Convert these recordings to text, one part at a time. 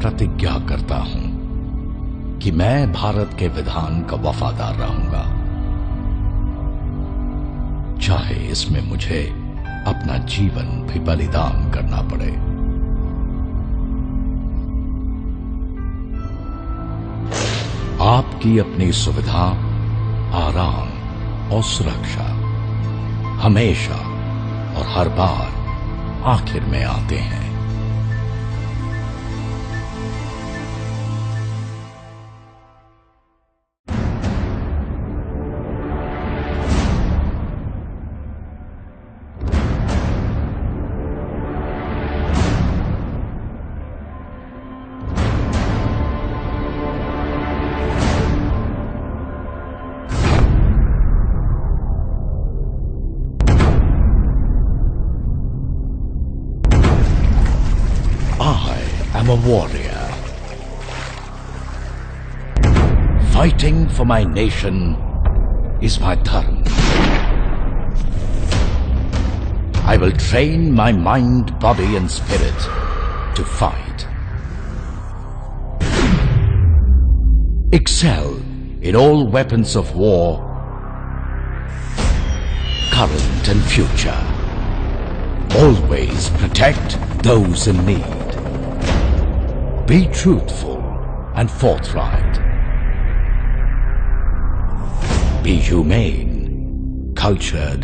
प्रतिज्ञा करता हूं कि मैं भारत के विधान का वफादार रहूंगा, चाहे इसमें मुझे अपना जीवन भी बलिदान करना पड़े। आपकी अपनी सुविधा, आराम और सुरक्षा हमेशा और हर बार आखिर में आते हैं। I'm a warrior. Fighting for my nation is my dharma. I will train my mind, body and spirit to fight. Excel in all weapons of war, current and future. Always protect those in need. Be truthful and forthright. Be humane, cultured,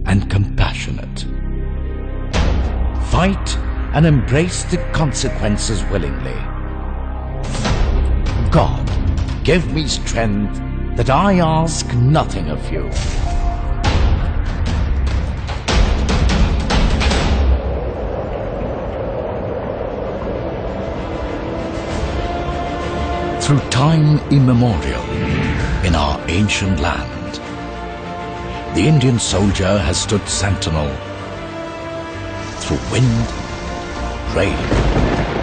and compassionate. Fight and embrace the consequences willingly. God, give me strength that I ask nothing of you. Through time immemorial, in our ancient land, the Indian soldier has stood sentinel through wind, rain,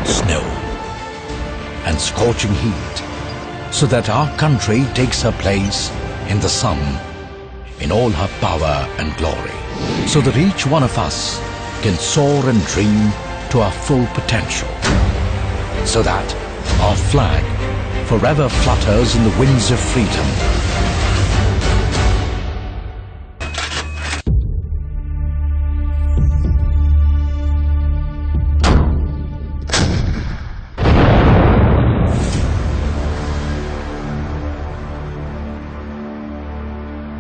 snow, and scorching heat, so that our country takes her place in the sun in all her power and glory, so that each one of us can soar and dream to our full potential, so that our flag forever flutters in the winds of freedom.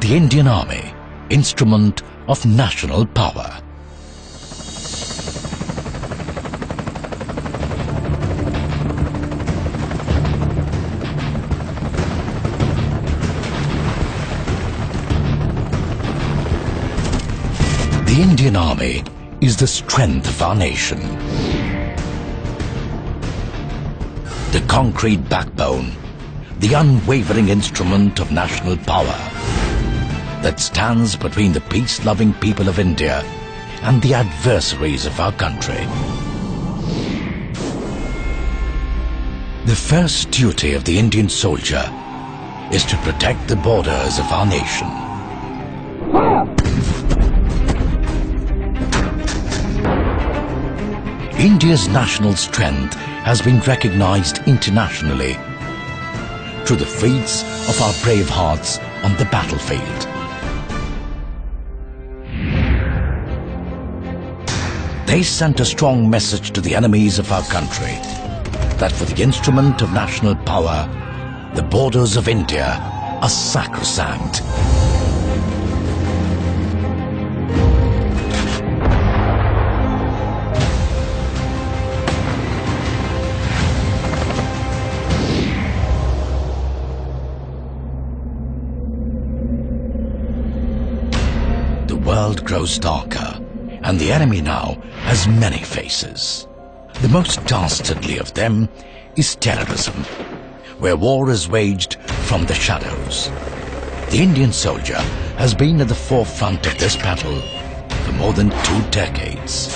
The Indian Army, instrument of national power. The Indian Army is the strength of our nation. The concrete backbone, the unwavering instrument of national power that stands between the peace-loving people of India and the adversaries of our country. The first duty of the Indian soldier is to protect the borders of our nation. India's national strength has been recognized internationally through the feats of our brave hearts on the battlefield. They sent a strong message to the enemies of our country that for the instrument of national power, the borders of India are sacrosanct. The world grows darker, and the enemy now has many faces. The most dastardly of them is terrorism, where war is waged from the shadows. The Indian soldier has been at the forefront of this battle for more than 2 decades.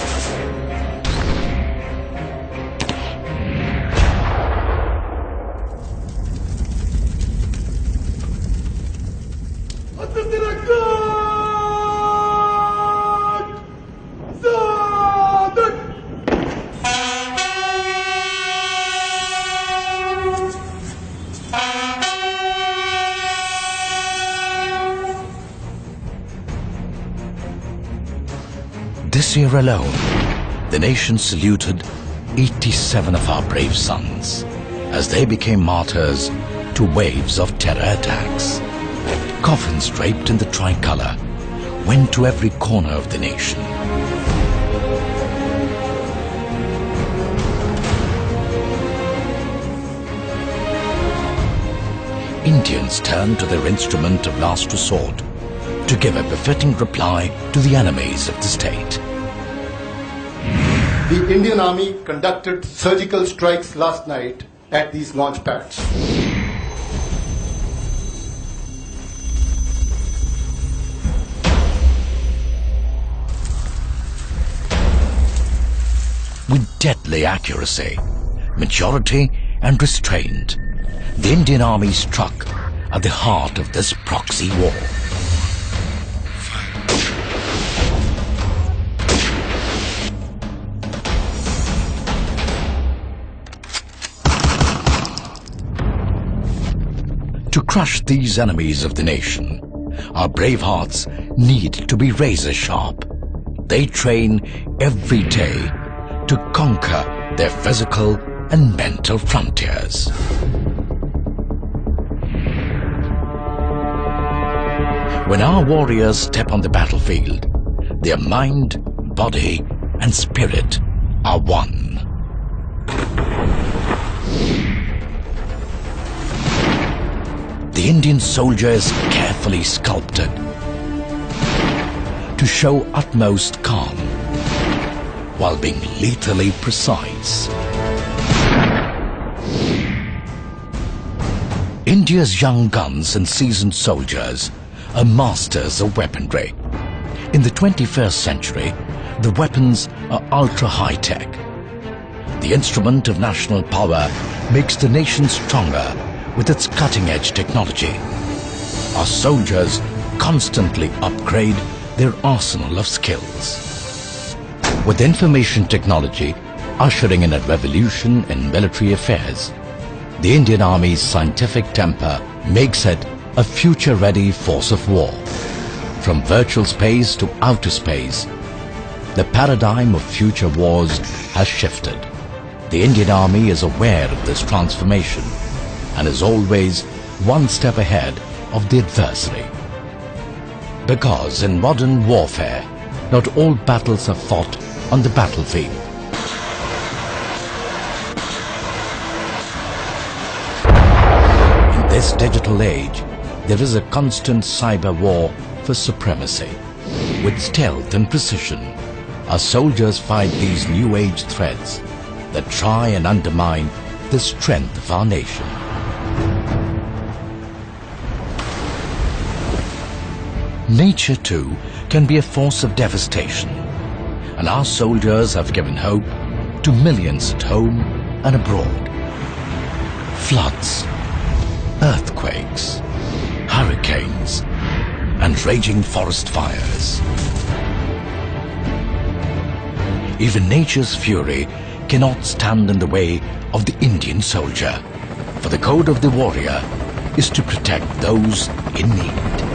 This year alone, the nation saluted 87 of our brave sons as they became martyrs to waves of terror attacks. Coffins draped in the tricolour went to every corner of the nation. Indians turned to their instrument of last resort to give a befitting reply to the enemies of the state. The Indian Army conducted surgical strikes last night at these launch pads. With deadly accuracy, maturity and restraint, the Indian Army struck at the heart of this proxy war. To crush these enemies of the nation, our brave hearts need to be razor sharp. They train every day to conquer their physical and mental frontiers. When our warriors step on the battlefield, their mind, body, and spirit are one. The Indian soldier is carefully sculpted to show utmost calm while being lethally precise. India's young guns and seasoned soldiers are masters of weaponry. In the 21st century, the weapons are ultra high-tech. The instrument of national power makes the nation stronger with its cutting-edge technology. Our soldiers constantly upgrade their arsenal of skills. With information technology ushering in a revolution in military affairs, the Indian Army's scientific temper makes it a future-ready force of war. From virtual space to outer space, the paradigm of future wars has shifted. The Indian Army is aware of this transformation and is always one step ahead of the adversary. Because in modern warfare, not all battles are fought on the battlefield. In this digital age, there is a constant cyber war for supremacy. With stealth and precision, our soldiers fight these new age threats that try and undermine the strength of our nation. Nature too can be a force of devastation, and our soldiers have given hope to millions at home and abroad. Floods, earthquakes, hurricanes, and raging forest fires. Even nature's fury cannot stand in the way of the Indian soldier, for the code of the warrior is to protect those in need.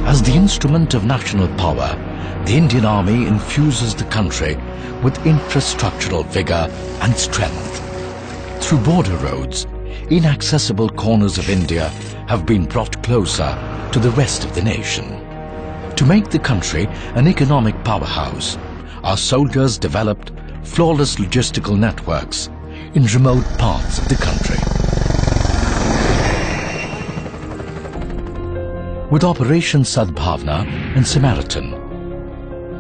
As the instrument of national power, the Indian Army infuses the country with infrastructural vigor and strength. Through border roads, inaccessible corners of India have been brought closer to the rest of the nation. To make the country an economic powerhouse, our soldiers developed flawless logistical networks in remote parts of the country. With Operation Sadbhavna and Samaritan,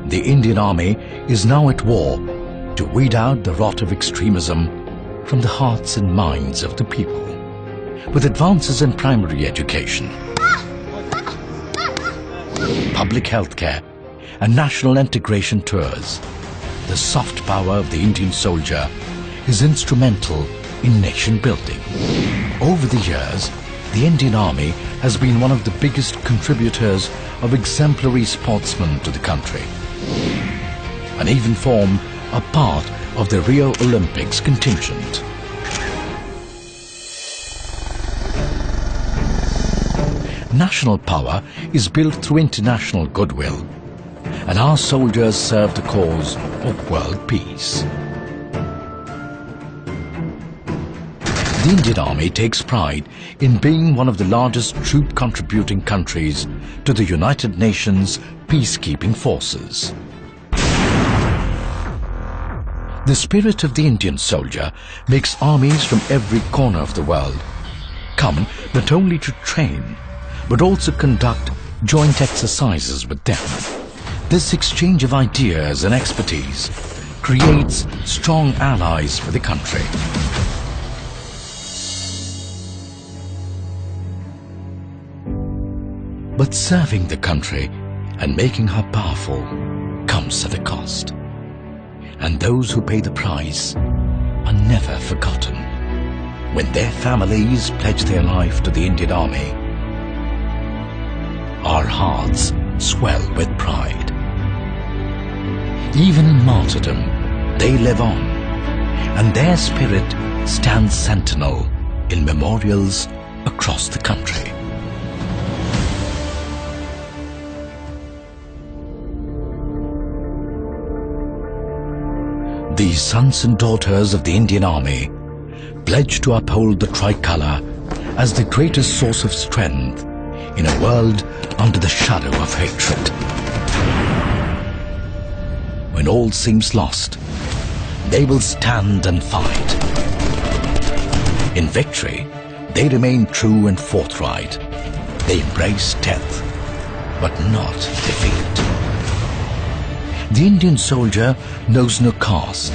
the Indian Army is now at war to weed out the rot of extremism from the hearts and minds of the people. With advances in primary education, public health care, and national integration tours, the soft power of the Indian soldier is instrumental in nation building. Over the years, the Indian Army has been one of the biggest contributors of exemplary sportsmen to the country, and even formed a part of the Rio Olympics contingent. national power is built through international goodwill, and our soldiers serve the cause of world peace. The Indian Army takes pride in being one of the largest troop-contributing countries to the United Nations peacekeeping forces. The spirit of the Indian soldier makes armies from every corner of the world come not only to train, but also conduct joint exercises with them. This exchange of ideas and expertise creates strong allies for the country. But serving the country and making her powerful comes at a cost. And those who pay the price are never forgotten. When their families pledge their life to the Indian Army, our hearts swell with pride. Even in martyrdom, they live on, and their spirit stands sentinel in memorials across the country. These sons and daughters of the Indian Army pledge to uphold the tricolour as the greatest source of strength in a world under the shadow of hatred. When all seems lost, they will stand and fight. In victory, they remain true and forthright. They embrace death, but not defeat. The Indian soldier knows no caste,